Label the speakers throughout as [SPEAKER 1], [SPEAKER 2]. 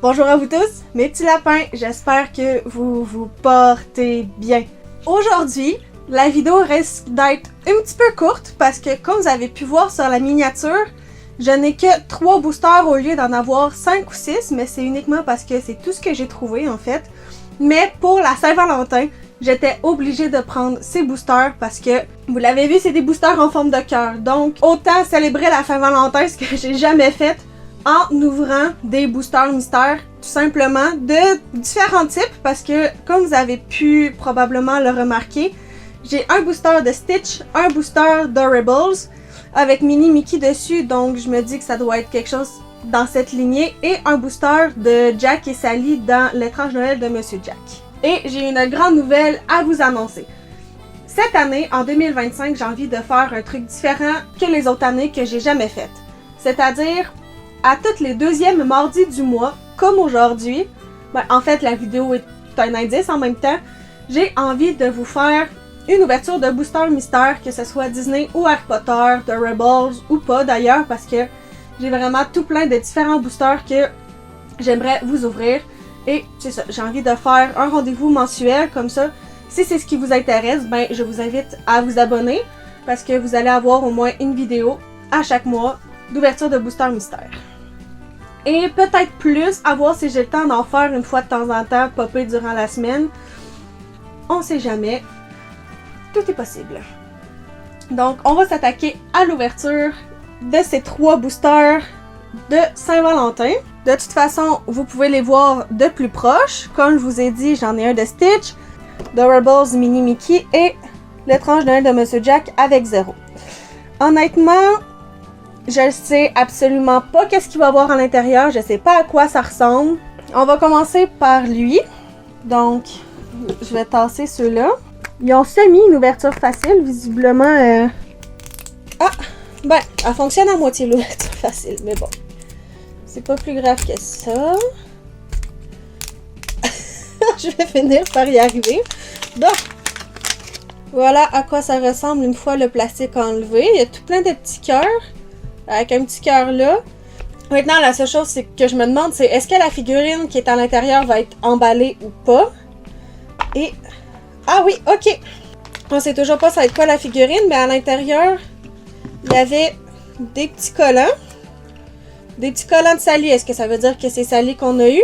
[SPEAKER 1] Bonjour à vous tous, mes petits lapins, j'espère que vous vous portez bien. Aujourd'hui, la vidéo risque d'être un petit peu courte parce que comme vous avez pu voir sur la miniature, je n'ai que 3 boosters au lieu d'en avoir 5 ou 6, mais c'est uniquement parce que c'est tout ce que j'ai trouvé en fait. Mais pour la Saint-Valentin, j'étais obligée de prendre ces boosters parce que, vous l'avez vu, c'est des boosters en forme de cœur. Donc, autant célébrer la Saint-Valentin, ce que j'ai jamais fait, en ouvrant des boosters mystères, tout simplement, de différents types, parce que, comme vous avez pu probablement le remarquer, j'ai un booster de Stitch, un booster d'Horribles, avec Mini Mickey dessus, donc je me dis que ça doit être quelque chose dans cette lignée, et un booster de Jack et Sally dans l'étrange Noël de Monsieur Jack. Et j'ai une grande nouvelle à vous annoncer. Cette année, en 2025, j'ai envie de faire un truc différent que les autres années que j'ai jamais fait. C'est-à-dire, à toutes les deuxièmes mardis du mois, comme aujourd'hui, en fait la vidéo est un indice en même temps, j'ai envie de vous faire une ouverture de booster mystère, que ce soit Disney ou Harry Potter, de Rebels ou pas d'ailleurs, parce que j'ai vraiment tout plein de différents boosters que j'aimerais vous ouvrir. Et c'est ça, j'ai envie de faire un rendez-vous mensuel comme ça. Si c'est ce qui vous intéresse, ben je vous invite à vous abonner parce que vous allez avoir au moins une vidéo à chaque mois d'ouverture de booster mystère. Et peut-être plus, à voir si j'ai le temps d'en faire une fois de temps en temps, popper durant la semaine. On sait jamais. Tout est possible. Donc, on va s'attaquer à l'ouverture de ces 3 boosters de Saint-Valentin. De toute façon, vous pouvez les voir de plus proche. Comme je vous ai dit, j'en ai un de Stitch, d'Horribles Mini Mickey et l'étrange Noël de Monsieur Jack avec 0. Honnêtement, je ne sais absolument pas qu'est-ce qu'il va y avoir à l'intérieur. Je ne sais pas à quoi ça ressemble. On va commencer par lui. Donc, je vais tasser ceux-là. Ils ont semi une ouverture facile, visiblement. Ah! Ben, elle fonctionne à moitié l'ouverture facile, mais bon. C'est pas plus grave que ça. Je vais finir par y arriver. Donc, voilà à quoi ça ressemble une fois le plastique enlevé. Il y a tout plein de petits cœurs. Avec un petit cœur là. Maintenant, la seule chose que je me demande, c'est est-ce que la figurine qui est à l'intérieur va être emballée ou pas? Et... ah oui, ok! On sait toujours pas ça va être quoi la figurine, mais à l'intérieur, il y avait des petits collants. Des petits collants de Sally. Est-ce que ça veut dire que c'est Sally qu'on a eu?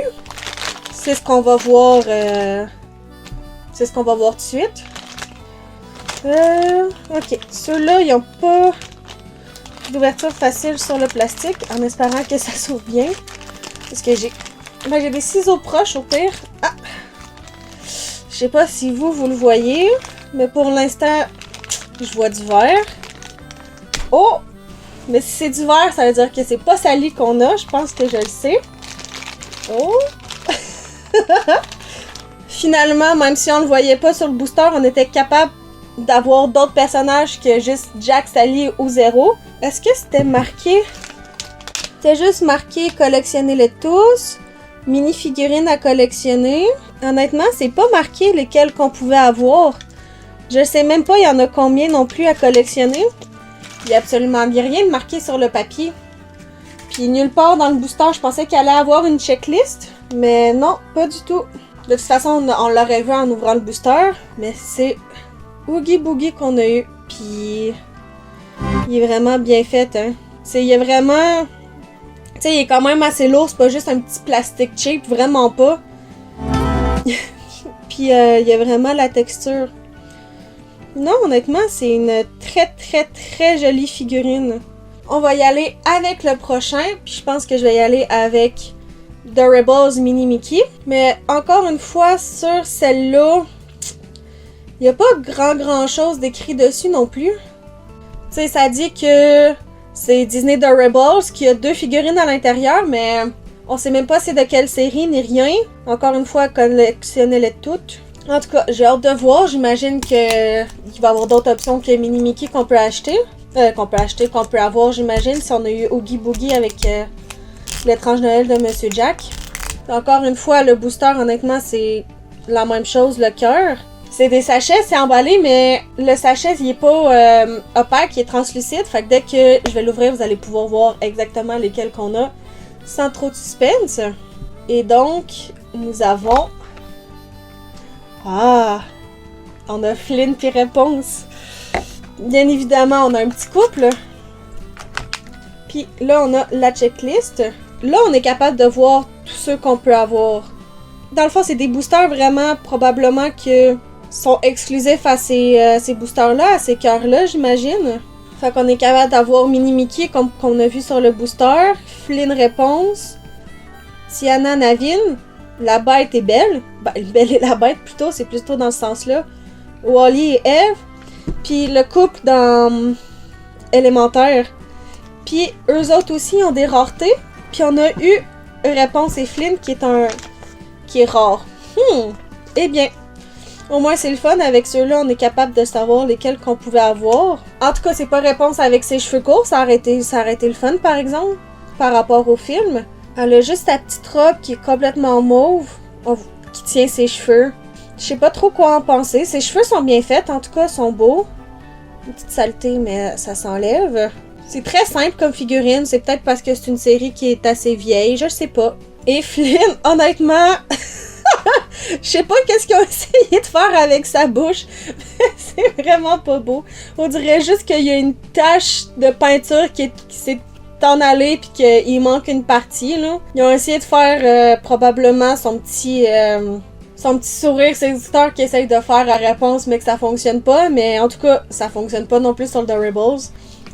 [SPEAKER 1] C'est ce qu'on va voir. C'est ce qu'on va voir tout de suite. Ok. Ceux-là, ils n'ont pas d'ouverture facile sur le plastique, en espérant que ça s'ouvre bien. Parce que j'ai des ciseaux proches au pire. Ah! Je sais pas si vous le voyez, mais pour l'instant, je vois du vert. Oh! Mais si c'est du vert, ça veut dire que c'est pas Sally qu'on a. Je pense que je le sais. Oh! Finalement, même si on le voyait pas sur le booster, on était capable d'avoir d'autres personnages que juste Jack, Sally ou 0. Est-ce que c'était marqué? C'était juste marqué « Collectionnez-les tous ». Mini figurines à collectionner. Honnêtement, c'est pas marqué lesquels qu'on pouvait avoir. Je sais même pas il y en a combien non plus à collectionner. Il y a absolument rien de marqué sur le papier. Puis nulle part dans le booster, je pensais qu'il allait avoir une checklist. Mais non, pas du tout. De toute façon, on l'aurait vu en ouvrant le booster. Mais c'est Oogie Boogie qu'on a eu. Puis il est vraiment bien fait, hein. Il est vraiment... tu sais, il est quand même assez lourd, c'est pas juste un petit plastique cheap, vraiment pas. Puis il y a vraiment la texture. Non, honnêtement, c'est une très jolie figurine. On va y aller avec le prochain, puis je pense que je vais y aller avec Rebels Mini Mickey. Mais encore une fois, sur celle-là, il n'y a pas grand chose d'écrit dessus non plus. Tu sais, ça dit que c'est Disney The Rebels qui a 2 figurines à l'intérieur, mais on sait même pas c'est de quelle série ni rien. Encore une fois, collectionnez-les toutes. En tout cas, j'ai hâte de voir. J'imagine qu'il va y avoir d'autres options que Mini Mickey qu'on peut acheter. Qu'on peut avoir, j'imagine, si on a eu Oogie Boogie avec l'étrange Noël de Monsieur Jack. Encore une fois, le booster, honnêtement, c'est la même chose, le cœur. C'est des sachets, c'est emballé, mais le sachet, il est pas opaque, il est translucide. Fait que dès que je vais l'ouvrir, vous allez pouvoir voir exactement lesquels qu'on a, sans trop de suspense. Et donc, nous avons... Ah! On a Flynn puis Réponse. Bien évidemment, on a un petit couple. Puis là, on a la checklist. Là, on est capable de voir tous ceux qu'on peut avoir. Dans le fond, c'est des boosters vraiment, probablement, que sont exclusifs à ces boosters-là, à ces cœurs-là, j'imagine. Fait qu'on est capable d'avoir Mini Mickey, comme qu'on a vu sur le booster. Flynn Réponse. Tiana Navin. La bête est belle. Ben, Belle et la bête, plutôt, c'est plutôt dans ce sens-là. Wally et Eve. Puis le couple dans Élémentaire. Puis eux autres aussi ont des raretés. Puis on a eu Réponse et Flynn qui est rare. Eh bien, au moins c'est le fun. Avec ceux-là, on est capable de savoir lesquels qu'on pouvait avoir. En tout cas, c'est pas Réponse avec ses cheveux courts. Ça aurait été le fun, par exemple, par rapport au film. Elle a juste sa petite robe qui est complètement mauve, qui tient ses cheveux. Je sais pas trop quoi en penser. Ses cheveux sont bien faits, en tout cas, sont beaux. Une petite saleté, mais ça s'enlève. C'est très simple comme figurine. C'est peut-être parce que c'est une série qui est assez vieille, je sais pas. Et Flynn, honnêtement, je sais pas qu'est-ce qu'ils ont essayé de faire avec sa bouche. C'est vraiment pas beau. On dirait juste qu'il y a une tache de peinture qui s'est en allée puis qu'il manque une partie, là. Ils ont essayé de faire probablement son petit sourire séducteur qu'ils essayent de faire à Réponse, mais que ça fonctionne pas. Mais en tout cas, ça fonctionne pas non plus sur The Rebels.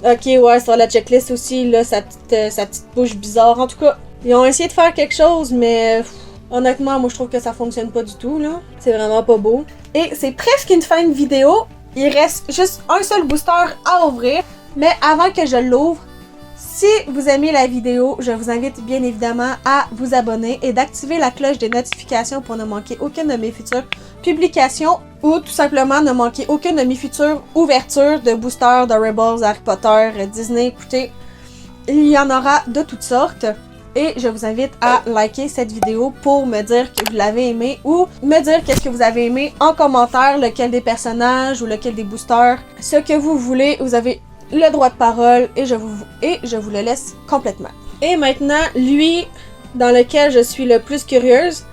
[SPEAKER 1] Ok, ouais, sur la checklist aussi, là, sa petite bouche bizarre. En tout cas, ils ont essayé de faire quelque chose, mais honnêtement, moi je trouve que ça fonctionne pas du tout, là. C'est vraiment pas beau. Et c'est presque une fin de vidéo. Il reste juste un seul booster à ouvrir. Mais avant que je l'ouvre, si vous aimez la vidéo, je vous invite bien évidemment à vous abonner et d'activer la cloche des notifications pour ne manquer aucune de mes futures publications ou tout simplement ne manquer aucune de mes futures ouvertures de boosters de Rebels, Harry Potter, Disney. Écoutez, il y en aura de toutes sortes. Et je vous invite à liker cette vidéo pour me dire que vous l'avez aimé ou me dire qu'est-ce que vous avez aimé en commentaire, lequel des personnages ou lequel des boosters. Ce que vous voulez, vous avez le droit de parole et je vous le laisse complètement. Et maintenant, lui dans lequel je suis le plus curieuse,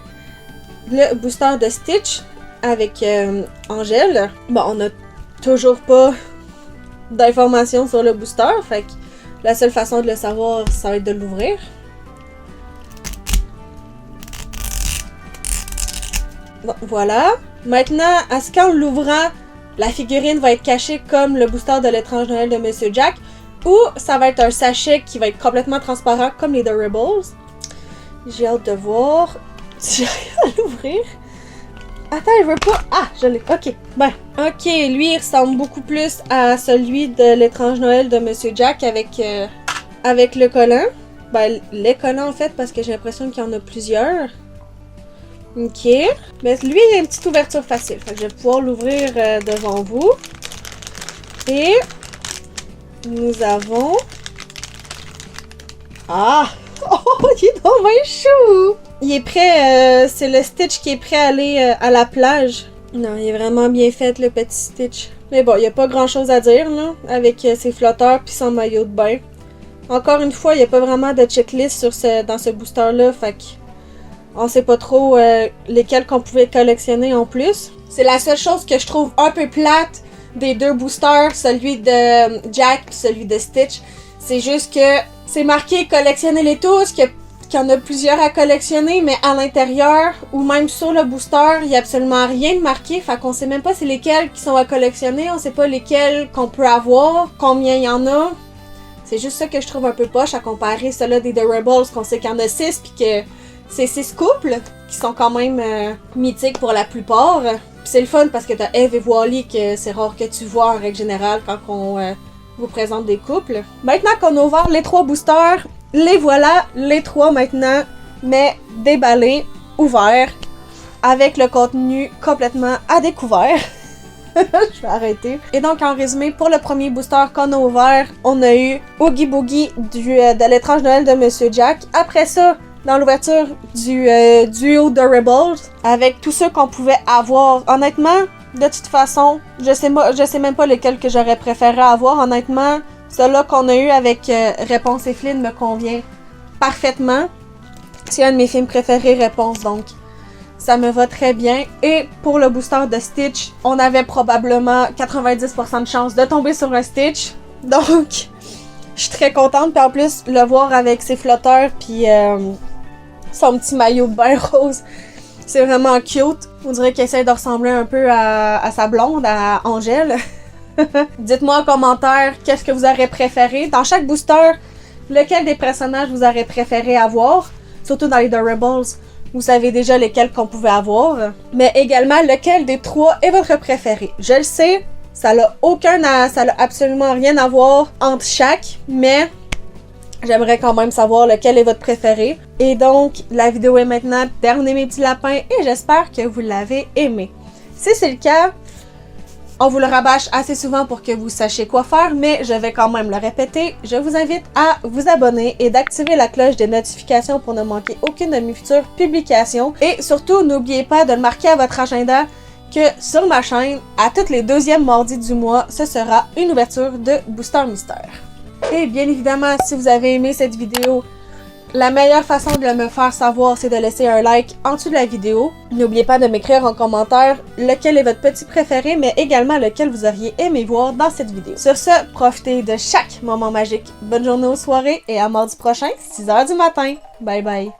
[SPEAKER 1] le booster de Stitch avec Angèle. Bon, on n'a toujours pas d'informations sur le booster, fait que la seule façon de le savoir, ça va être de l'ouvrir. Bon, voilà. Maintenant, à ce qu'en l'ouvrant, la figurine va être cachée comme le booster de l'étrange Noël de Monsieur Jack, ou ça va être un sachet qui va être complètement transparent comme les The Rebels. J'ai hâte de voir. J'ai rien à l'ouvrir. Attends, il veut pas... Ah, je l'ai. Ok, ben. Ok, lui, il ressemble beaucoup plus à celui de l'étrange Noël de Monsieur Jack avec le collant. Ben, les collants en fait, parce que j'ai l'impression qu'il y en a plusieurs. Ok. Mais lui, il a une petite ouverture facile. Fait que je vais pouvoir l'ouvrir devant vous. Et nous avons... Ah! Oh, il est donc bien chou! Il est prêt, c'est le Stitch qui est prêt à aller à la plage. Non, il est vraiment bien fait, le petit Stitch. Mais bon, il n'y a pas grand chose à dire, là, avec ses flotteurs puis son maillot de bain. Encore une fois, il n'y a pas vraiment de checklist dans ce booster-là, fait que on sait pas trop lesquels qu'on pouvait collectionner en plus. C'est la seule chose que je trouve un peu plate des deux boosters, celui de Jack et celui de Stitch. C'est juste que c'est marqué collectionnez-les tous, qu'il y en a plusieurs à collectionner, mais à l'intérieur ou même sur le booster, il n'y a absolument rien de marqué. Fait qu'on sait même pas c'est lesquels qui sont à collectionner, on sait pas lesquels qu'on peut avoir, combien il y en a. C'est juste ça que je trouve un peu poche à comparer ceux-là des The Rebels, qu'on sait qu'il y en a 6 puis que c'est 6 couples qui sont quand même mythiques pour la plupart. Puis c'est le fun parce que t'as Eve et Wally que c'est rare que tu vois en règle générale quand on vous présente des couples. Maintenant qu'on a ouvert les 3 boosters, les voilà, les 3 maintenant, mais déballés, ouverts, avec le contenu complètement à découvert. Je vais arrêter. Et donc, en résumé, pour le premier booster qu'on a ouvert, on a eu Oogie Boogie de l'étrange Noël de Monsieur Jack. Après ça, dans l'ouverture du duo The Rebels, avec tous ceux qu'on pouvait avoir. Honnêtement, de toute façon, je sais même pas lesquels que j'aurais préféré avoir. c'est un de mes films préférés, réponse, donc ça me va très bien. Et pour le booster de Stitch, on avait probablement 90% de chance de tomber sur un Stitch. Donc, je suis très contente. Puis en plus, le voir avec ses flotteurs puis son petit maillot bien rose, c'est vraiment cute. On dirait qu'il essaie de ressembler un peu à sa blonde, à Angèle. Dites-moi en commentaire qu'est-ce que vous aurez préféré. Dans chaque booster, lequel des personnages vous aurez préféré avoir. Surtout dans les Durables, vous savez déjà lesquels qu'on pouvait avoir. Mais également, lequel des trois est votre préféré. Je le sais, ça n'a absolument rien à voir entre chaque, mais j'aimerais quand même savoir lequel est votre préféré. Et donc, la vidéo est maintenant terminée, mes petits lapins, et j'espère que vous l'avez aimé. Si c'est le cas, on vous le rabâche assez souvent pour que vous sachiez quoi faire, mais je vais quand même le répéter. Je vous invite à vous abonner et d'activer la cloche des notifications pour ne manquer aucune de mes futures publications. Et surtout, n'oubliez pas de le marquer à votre agenda que sur ma chaîne, à tous les deuxièmes mardis du mois, ce sera une ouverture de Booster Mystère. Et bien évidemment, si vous avez aimé cette vidéo, la meilleure façon de me faire savoir, c'est de laisser un like en dessous de la vidéo. N'oubliez pas de m'écrire en commentaire lequel est votre petit préféré, mais également lequel vous auriez aimé voir dans cette vidéo. Sur ce, profitez de chaque moment magique. Bonne journée ou soirée et à mardi prochain, 6h du matin. Bye bye!